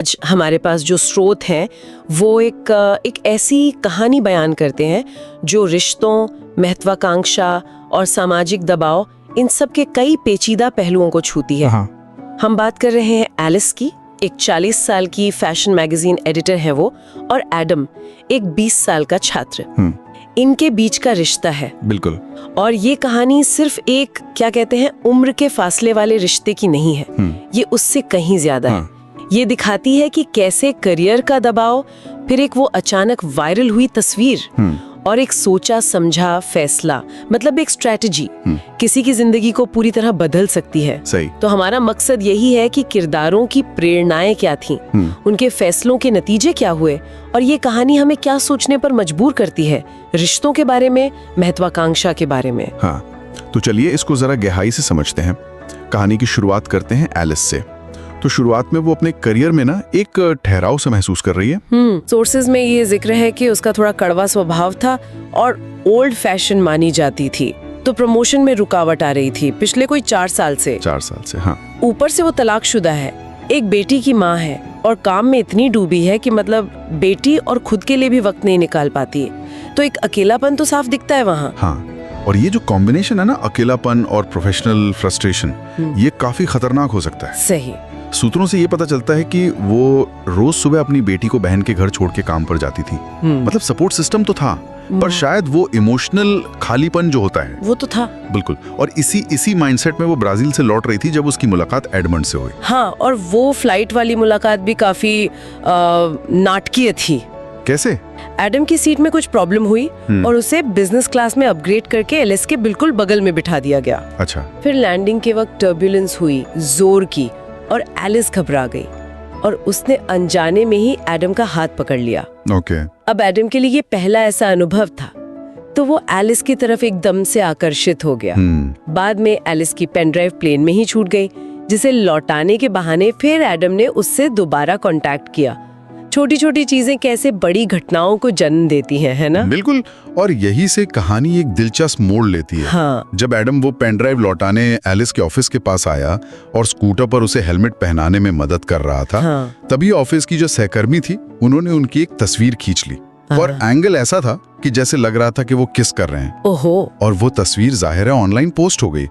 आज हमारे पास जो स्रोत हैं वो एक ऐसी कहानी बयान करते हैं जो रिश्तों, महत्वाकांक्षा और सामाजिक दबाव, इन सब के कई पेचीदा पहलुओं को छूती है। हम बात कर रहे हैं एलिस की। एक 40 साल की फैशन मैगजीन एडिटर है वो, और एडम एक 20 साल का छात्र। इनके बीच का रिश्ता है। बिल्कुल। और ये कहानी सिर्फ एक, क्या कहते हैं, उम्र के फासले वाले रिश्ते की नहीं है। ये उससे कहीं ज्यादा है। ये दिखाती है कि कैसे करियर का दबाव, फिर एक वो अचानक वायरल हुई तस्वीर और एक सोचा समझा फैसला, मतलब एक स्ट्रेटजी, किसी की जिंदगी को पूरी तरह बदल सकती है। सही। तो हमारा मकसद यही है कि किरदारों की प्रेरणाएं क्या थीं, उनके फैसलों के नतीजे क्या हुए, और ये कहानी हमें क्या सोचने पर मजबूर करती है, रिश्तों के बारे में, महत्वाकांक्षा के बारे में। हाँ, तो चलिए इसको जरा गहराई से समझते हैं। कहानी की शुरुआत करते हैं एलिस से। तो शुरुआत में वो अपने करियर में ना एक ठहराव से महसूस कर रही है। सोर्सेज में ये जिक्र है कि उसका थोड़ा कड़वा स्वभाव था और ओल्ड फैशन मानी जाती थी, तो प्रमोशन में रुकावट आ रही थी पिछले कोई 4 साल से। 4 साल से, हाँ। ऊपर से वो तलाकशुदा है, एक बेटी की माँ है और काम में इतनी डूबी है कि मतलब बेटी और खुद के लिए भी वक्त नहीं निकाल पाती है। तो एक अकेलापन तो साफ दिखता है वहाँ। हाँ, और ये जो कॉम्बिनेशन है ना, अकेलापन और प्रोफेशनल फ्रस्ट्रेशन, ये काफी खतरनाक हो सकता है। सही। सूत्रों से ये पता चलता है कि वो रोज सुबह अपनी बेटी को बहन के घर छोड़ के काम पर जाती थी। मतलब सपोर्ट सिस्टम तो था, पर शायद वो इमोशनल खालीपन जो होता है वो तो था। बिल्कुल। और इसी माइंडसेट में वो ब्राजील से लौट रही थी जब उसकी मुलाकात एडमंड से हुई। हाँ, और वो फ्लाइट वाली मुलाकात भी काफी नाटकीय थी। कैसे? एडम की सीट में कुछ प्रॉब्लम हुई और उसे बिजनेस क्लास में अपग्रेड करके एलिस के बिल्कुल बगल में बिठा दिया गया। अच्छा। फिर लैंडिंग के वक्त टर्बुलेंस हुई जोर की, और एलिस घबरा गई और उसने अनजाने में ही एडम का हाथ पकड़ लिया। ओके। अब एडम के लिए ये पहला ऐसा अनुभव था, तो वो एलिस की तरफ एकदम से आकर्षित हो गया। बाद में एलिस की पेन ड्राइव प्लेन में ही छूट गई, जिसे लौटाने के बहाने फिर एडम ने उससे दोबारा कांटेक्ट किया। छोटी छोटी चीजें कैसे बड़ी घटनाओं को जन्म देती हैं, है ना? बिल्कुल। और यही से कहानी एक दिलचस्प मोड़ लेती है। हाँ। जब एडम वो पेन ड्राइव लौटाने एलिस के ऑफिस के पास आया और स्कूटर पर उसे हेलमेट पहनाने में मदद कर रहा था, तभी ऑफिस की जो सहकर्मी थी, उन्होंने उनकी एक तस्वीर खींच ली। और एंगल ऐसा था कि जैसे लग रहा था कि वो किस कर रहे हैं। ओहो। और वो तस्वीर जाहिर है ऑनलाइन पोस्ट हो गई।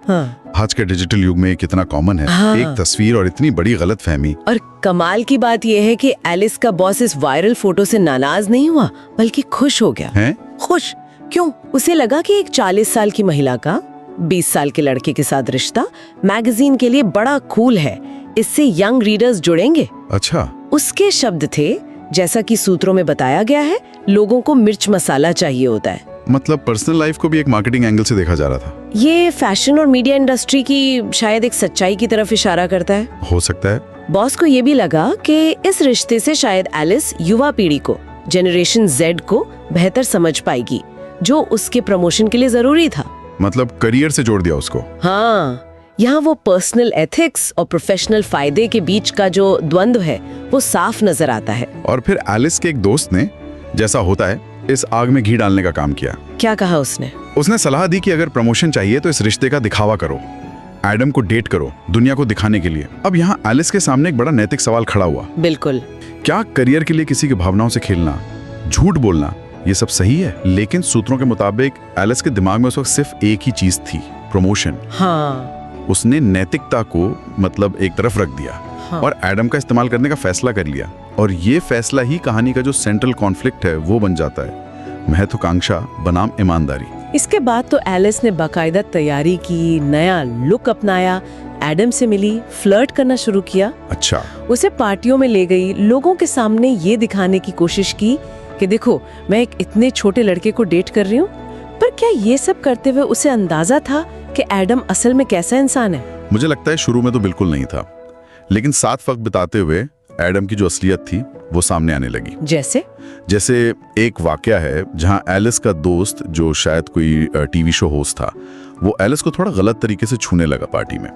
आज के डिजिटल युग में कितना कॉमन है, एक तस्वीर और इतनी बड़ी गलतफहमी। और कमाल की बात यह है कि एलिस का बॉस इस वायरल फोटो से नाराज नहीं हुआ, बल्कि खुश हो गया। हैं? खुश क्यों? उसे लगा कि एक 40 साल की महिला का 20 साल के लड़के के साथ रिश्ता मैगजीन के लिए बड़ा कूल है, इससे यंग रीडर्स जुड़ेंगे। अच्छा। उसके शब्द थे, जैसा कि सूत्रों में बताया गया है, लोगों को मिर्च मसाला चाहिए होता है। मतलब पर्सनल लाइफ को भी एक मार्केटिंग एंगल से देखा जा रहा था। ये फैशन और मीडिया इंडस्ट्री की शायद एक सच्चाई की तरफ इशारा करता है। हो सकता है। बॉस को ये भी लगा कि इस रिश्ते से शायद एलिस युवा पीढ़ी को, जनरेशन Z को बेहतर समझ पाएगी, जो उसके प्रमोशन के लिए जरूरी था। मतलब करियर से जोड़ दिया उसको। हाँ, यहाँ वो पर्सनल एथिक्स और प्रोफेशनल फायदे के बीच का जो द्वंद्व है वो साफ नजर आता है। और फिर एलिस के एक दोस्त ने, जैसा होता है, इस आग में घी डालने का काम किया। क्या कहा उसने? उसने सलाह दी कि अगर प्रमोशन चाहिए तो इस रिश्ते का दिखावा करो, एडम को डेट करो, दुनिया को दिखाने के लिए। अब यहाँ एलिस के सामने एक बड़ा नैतिक सवाल खड़ा हुआ। बिल्कुल। क्या करियर के लिए किसी की भावनाओं से खेलना, झूठ बोलना, ये सब सही है? लेकिन सूत्रों के मुताबिक एलिस के दिमाग में उस वक्त सिर्फ एक ही चीज थी, प्रमोशन। हाँ। उसने नैतिकता को मतलब एक तरफ रख दिया। हाँ। और एडम का इस्तेमाल करने का फैसला कर लिया। और ये फैसला ही कहानी का जो सेंट्रल कॉन्फ्लिक्ट है वो बन जाता है, महत्वाकांक्षा बनाम ईमानदारी। इसके बाद तो एलिस ने बाकायदा तैयारी की, नया लुक अपनाया, एडम से मिली, फ्लर्ट करना शुरू किया। अच्छा। उसे पार्टियों में ले गई, लोगों के सामने ये दिखाने की कोशिश की कि देखो, मैं एक इतने छोटे लड़के को डेट कर रही हूँ। पर क्या ये सब करते हुए उसे अंदाजा था कि एडम असल में कैसा इंसान है? मुझे लगता है शुरू में तो बिल्कुल नहीं था, लेकिन साथ वक्त बिताते हुए एडम की जो असलियत थी वो सामने आने लगी। जैसे एक वाकया है जहां एलिस का दोस्त, जो शायद कोई टीवी शो होस्ट था, वो एलिस को थोड़ा गलत तरीके से छूने लगा पार्टी में।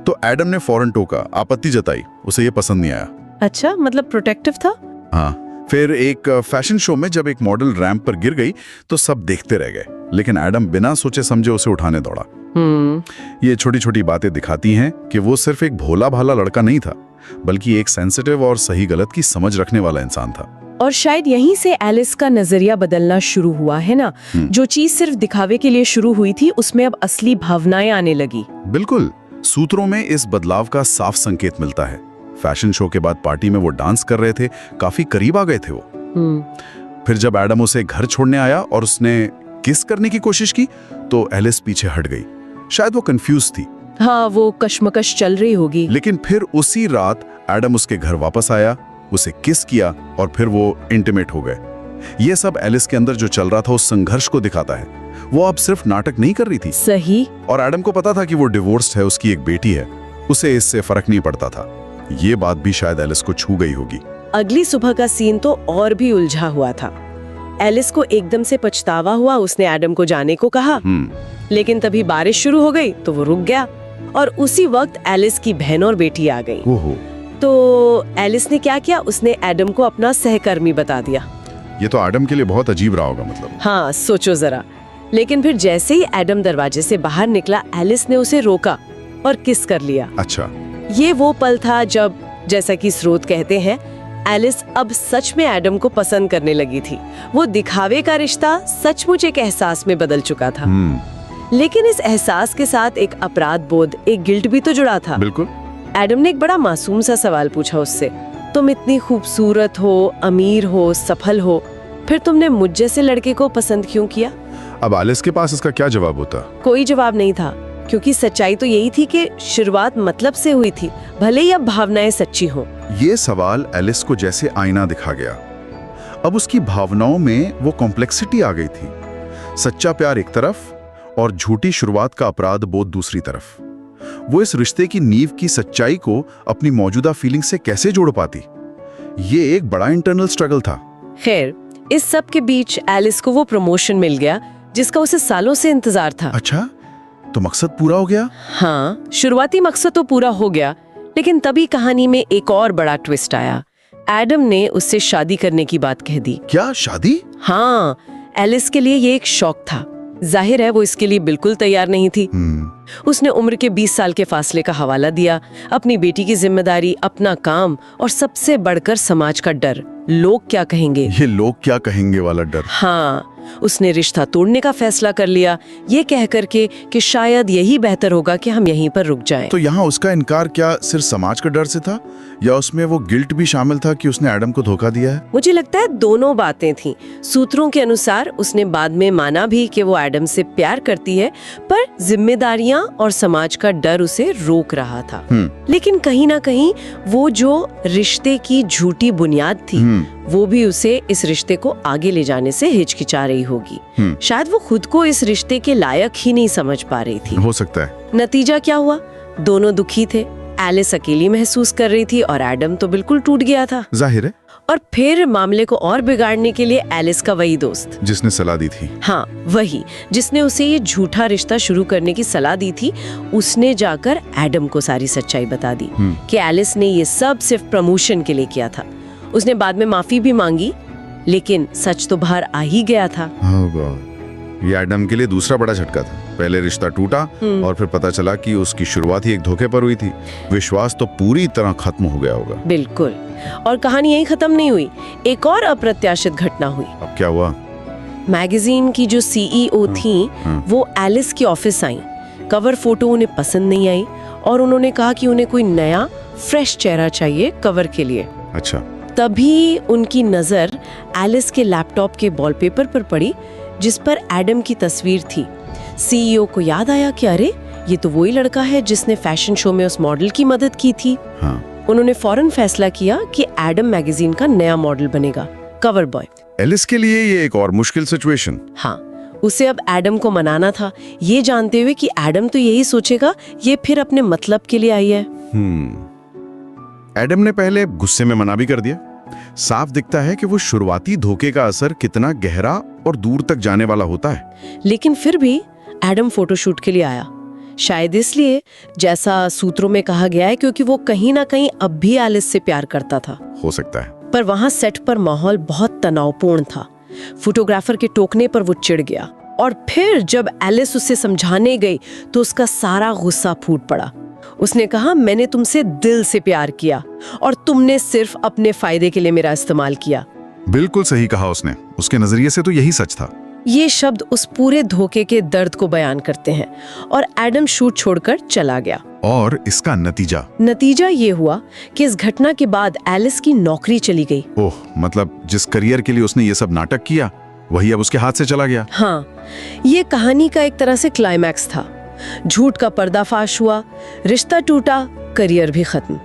तो एडम ने फौरन टोका, आपत्ति जताई, उसे ये पसंद नहीं आया। अच्छा, मतलब प्रोटेक्टिव था। हाँ। फिर एक फैशन शो में जब एक मॉडल रैंप पर गिर गई तो सब देखते रह गए, लेकिन एडम बिना सोचे समझे उसे उठाने दौड़ा। ये छोटी छोटी बातें दिखाती हैं कि वो सिर्फ एक भोला भाला लड़का नहीं था, बल्कि एक सेंसिटिव और सही गलत की समझ रखने वाला इंसान था। और शायद यहीं से एलिस का नजरिया बदलना शुरू हुआ है ना। जो चीज सिर्फ दिखावे के लिए शुरू हुई थी, उसमें अब असली भावनाएं आने लगी। बिल्कुल, सूत्रों में इस बदलाव का साफ संकेत मिलता है। फैशन शो के बाद पार्टी में वो डांस कर रहे थे, काफी करीब आ गए थे वो। फिर जब एडम उसे घर छोड़ने आया और उसने किस करने की कोशिश की, तो एलिस पीछे हट गई। शायद वो कंफ्यूज थी। हाँ, वो कश्मकश चल रही होगी। लेकिन फिर उसी रात एडम उसके घर वापस आया, उसे किस किया और फिर वो इंटीमेट हो गए। ये सब एलिस के अंदर जो चल रहा था उस संघर्ष को दिखाता है। वो अब सिर्फ नाटक नहीं कर रही थी। सही। और एडम को पता था कि वो डिवोर्स्ड है, उसकी एक बेटी है, उसे इससे फर्क नहीं पड़ता था। ये बात भी शायद एलिस को छू गई होगी। अगली सुबह का सीन तो और भी उलझा हुआ था। एलिस को एकदम से पछतावा हुआ। उसने एडम को जाने को कहा, लेकिन तभी बारिश शुरू हो गई तो वो रुक गया। और उसी वक्त एलिस की बहन और बेटी आ गई। तो एलिस ने क्या किया, उसने एडम को अपना सहकर्मी बता दिया। ये तो एडम के लिए बहुत अजीब रहा होगा, मतलब। हाँ, सोचो जरा। लेकिन फिर जैसे ही एडम दरवाजे से बाहर निकला, एलिस ने उसे रोका और किस कर लिया। अच्छा। ये वो पल था जब, जैसा कि स्रोत कहते हैं, एलिस अब सच में एडम को पसंद करने लगी थी। वो दिखावे का रिश्ता सचमुच एक एहसास में बदल चुका था। लेकिन इस एहसास के साथ एक अपराध बोध, एक गिल्ट भी तो जुड़ा था। बिल्कुल। एडम ने एक बड़ा मासूम सा सवाल पूछा उससे, तुम इतनी खूबसूरत हो, अमीर हो, सफल हो, फिर तुमने मुझ जैसे लड़के को पसंद क्यों किया? अब एलिस के पास इसका क्या जवाब होता? कोई जवाब नहीं था, क्योंकि सच्चाई तो यही थी कि शुरुआत मतलब से हुई थी, भले ही अब भावनाएं सच्ची हों। ये सवाल एलिस को जैसे आईना दिखा गया। अब उसकी भावनाओं में वो कॉम्प्लेक्सिटी आ गई थी। सच्चा प्यार एक तरफ और झूठी शुरुआत का अपराध बोध दूसरी तरफ। वो इस रिश्ते की नींव की सच्चाई को अपनी मौजूदा फीलिंग से कैसे जोड़ पाती? ये एक बड़ा इंटरनल स्ट्रगल था। खैर, इस सब के बीच एलिस को वो प्रमोशन मिल गया जिसका उसे सालों से इंतजार था। अच्छा, तो मकसद पूरा हो गया? हाँ, शुरुआती मकसद तो पूरा हो गया, लेकिन तभी कहानी में एक और बड़ा ट्विस्ट आया। एडम ने उससे शादी करने की बात कह दी। क्या, शादी? हाँ, एलिस के लिए ये एक शौक था। जाहिर है वो इसके लिए बिल्कुल तैयार नहीं थी। उसने उम्र के 20 साल के फासले का हवाला दिया, अपनी बेटी की जिम्मेदारी, अपना काम और सबसे बढ़कर समाज का डर, लोग क्या कहेंगे। ये लोग क्या कहेंगे वाला डर। हाँ, उसने रिश्ता तोड़ने का फैसला कर लिया, ये कह करके कि शायद यही बेहतर होगा कि हम यहीं पर रुक जाएं। तो यहाँ उसका इनकार क्या सिर्फ समाज का डर से था, या उसमें वो गिल्ट भी शामिल था कि उसने एडम को धोखा दिया है? मुझे लगता है दोनों बातें थीं। सूत्रों के अनुसार उसने बाद में माना भी कि वो एडम से प्यार करती है, पर जिम्मेदारियां और समाज का डर उसे रोक रहा था। लेकिन कहीं ना कहीं वो जो रिश्ते की झूठी बुनियाद थी, वो भी उसे इस रिश्ते को आगे ले जाने से हिचकिचा रही होगी। शायद वो खुद को इस रिश्ते के लायक ही नहीं समझ पा रही थी। हो सकता है। नतीजा क्या हुआ? दोनों दुखी थे। एलिस अकेली महसूस कर रही थी और एडम तो बिल्कुल टूट गया था। जाहिर है। और फिर मामले को और बिगाड़ने के लिए एलिस का वही दोस्त, जिसने सलाह दी थी। हाँ, वही जिसने उसे ये झूठा रिश्ता शुरू करने की सलाह दी थी, उसने जाकर एडम को सारी सच्चाई बता दी कि एलिस ने ये सब सिर्फ प्रमोशन के लिए किया था। उसने बाद में माफी भी मांगी, लेकिन सच तो बाहर आ ही गया था। ये एडम के लिए दूसरा बड़ा झटका था। पहले रिश्ता टूटा और फिर पता चला कि उसकी शुरुआत ही एक धोखे पर हुई थी। विश्वास तो पूरी तरह खत्म हो गया होगा। बिल्कुल। और कहानी यहीं खत्म नहीं हुई, एक और अप्रत्याशित घटना हुई। अब क्या हुआ? मैगजीन की जो सीईओ थी, वो एलिस की ऑफिस आई। कवर फोटो उन्हें पसंद नहीं आई और उन्होंने कहा कि उन्हें कोई नया फ्रेश चेहरा चाहिए कवर के लिए। अच्छा। तभी उनकी नजर एलिस के लैपटॉप के वॉलपेपर पर पड़ी, जिस पर एडम की तस्वीर थी। सीईओ को याद आया कि अरे, ये तो वही लड़का है जिसने फैशन शो में उस मॉडल की मदद की थी। उन्होंने फौरन फैसला किया कि एडम मैगजीन का नया मॉडल बनेगा, कवर बॉय। एलिस के लिए ये एक और मुश्किल सिचुएशन। हाँ, उसे अब एडम को मनाना था, ये जानते हुए कि एडम तो यही सोचेगा ये फिर अपने मतलब के लिए आई है। एडम ने पहले गुस्से में मना भी कर दिया। साफ दिखता है कि वो शुरुआती धोखे का असर कितना गहरा और दूर तक जाने वाला होता है। लेकिन फिर भी एडम फोटोशूट के लिए आया, शायद इसलिए, जैसा सूत्रों में कहा गया है, क्योंकि वो कहीं ना कहीं अब भी एलिस से प्यार करता था। हो सकता है। पर वहां सेट पर माहौल बहुत तनावपूर्ण था। फोटोग्राफर के टोकने पर वो चिढ़ गया। और फिर जब एलिस उसे समझाने गई तो उसका सारा गुस्सा फूट पड़ा। उसने कहा, मैंने तुमसे दिल से प्यार किया और तुमने सिर्फ अपने फायदे के लिए मेरा इस्तेमाल किया। बिल्कुल सही कहा उसने। उसके नजरिए से तो यही सच था। ये शब्द उस पूरे धोखे के दर्द को बयान करते हैं। और एडम शूट छोड़कर चला गया। और इसका नतीजा ये हुआ कि इस घटना के बाद एलिस की नौकरी चली गई। ओह, मतलब जिस करियर के लिए उसने ये सब नाटक किया वही अब उसके हाथ से चला गया। हाँ, ये कहानी का एक तरह से क्लाइमैक्स था। झूठ का पर्दाफाश हुआ, रिश्ता टूटा, करियर भी खत्म।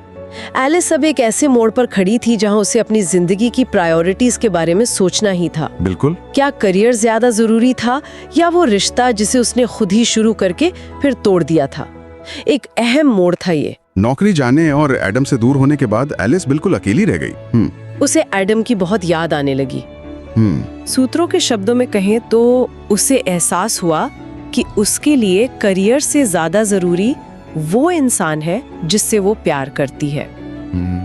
एलिस अब एक ऐसे मोड़ पर खड़ी थी जहां उसे अपनी जिंदगी की प्रायोरिटीज के बारे में सोचना ही था। बिल्कुल। क्या करियर ज्यादा जरूरी था या वो रिश्ता जिसे उसने खुद ही शुरू करके फिर तोड़ दिया था? एक अहम मोड़ था ये। नौकरी जाने और एडम से दूर होने के बाद एलिस बिल्कुल अकेली रह गई। उसे एडम की बहुत याद आने लगी। सूत्रों के शब्दों में कहें तो उसे एहसास हुआ कि उसके लिए करियर से ज्यादा जरूरी वो इंसान है जिससे वो प्यार करती है।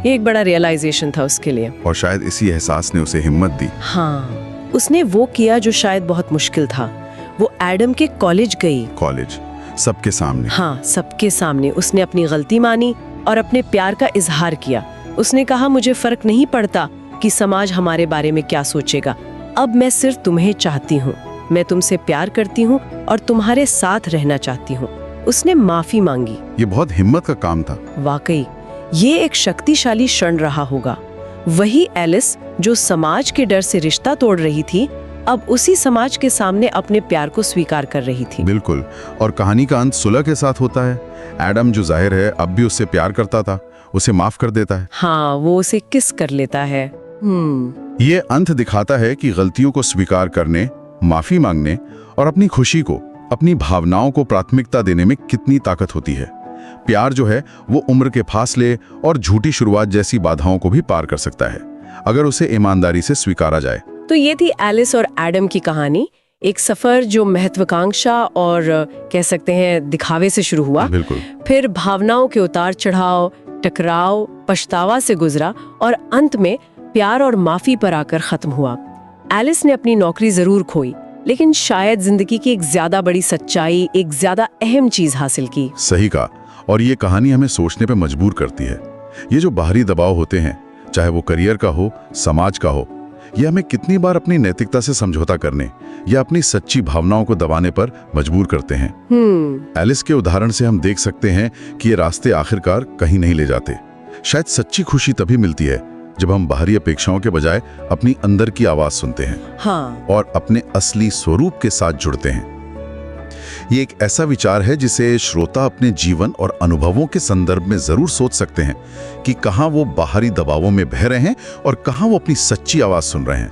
ये एक बड़ा रियलाइजेशन था उसके लिए। और शायद इसी एहसास ने उसे हिम्मत दी। हाँ, उसने वो किया जो शायद बहुत मुश्किल था। वो एडम के कॉलेज गई। कॉलेज? सबके सामने? हाँ, सबके सामने उसने अपनी गलती मानी और अपने प्यार का इजहार किया। उसने कहा, मुझे फर्क नहीं पड़ता कि समाज हमारे बारे में क्या सोचेगा। अब मैं सिर्फ तुम्हें चाहती हूँ, मैं तुमसे प्यार करती हूँ और तुम्हारे साथ रहना चाहती हूँ। उसने माफी मांगी। ये बहुत हिम्मत का काम था। वाकई ये एक शक्तिशाली क्षण रहा होगा। वही एलिस जो समाज के डर से रिश्ता तोड़ रही थी, अब उसी समाज के सामने अपने प्यार को स्वीकार कर रही थी। बिल्कुल। और कहानी का अंत सुलह के साथ होता है। एडम, जो जाहिर है अब भी उससे प्यार करता था, उसे माफ कर देता है। हाँ, वो उसे किस कर लेता है। ये अंत दिखाता है कि गलतियों को स्वीकार करने, माफी मांगने और अपनी खुशी को, अपनी भावनाओं को प्राथमिकता देने में कितनी ताकत होती है। प्यार जो है वो उम्र के फासले और झूठी शुरुआत जैसी बाधाओं को भी पार कर सकता है, अगर उसे ईमानदारी से स्वीकारा जाए। तो ये थी एलिस और एडम की कहानी। एक सफर जो महत्वाकांक्षा और कह सकते हैं दिखावे से शुरू हुआ, बिल्कुल, फिर भावनाओं के उतार चढ़ाव, टकराव, पछतावा से गुजरा और अंत में प्यार और माफी पर आकर खत्म हुआ। एलिस ने अपनी नौकरी जरूर खोई, लेकिन शायद जिंदगी की एक ज्यादा बड़ी सच्चाई, एक ज्यादा अहम चीज हासिल की। सही कहा। और ये कहानी हमें सोचने पे मजबूर करती है। ये जो बाहरी दबाव होते हैं, चाहे वो करियर का हो, समाज का हो, ये हमें कितनी बार अपनी नैतिकता से समझौता करने या अपनी सच्ची भावनाओं को दबाने पर मजबूर करते हैं। एलिस के उदाहरण से हम देख सकते हैं कि ये रास्ते आखिरकार कहीं नहीं ले जाते। शायद सच्ची खुशी तभी मिलती है जब हम बाहरी अपेक्षाओं के बजाय अपनी अंदर की आवाज सुनते हैं। हाँ। और अपने असली स्वरूप के साथ जुड़ते हैं। ये एक ऐसा विचार है जिसे श्रोता अपने जीवन और अनुभवों के संदर्भ में जरूर सोच सकते हैं कि कहां वो बाहरी दबावों में बह रहे हैं और कहां वो अपनी सच्ची आवाज सुन रहे हैं।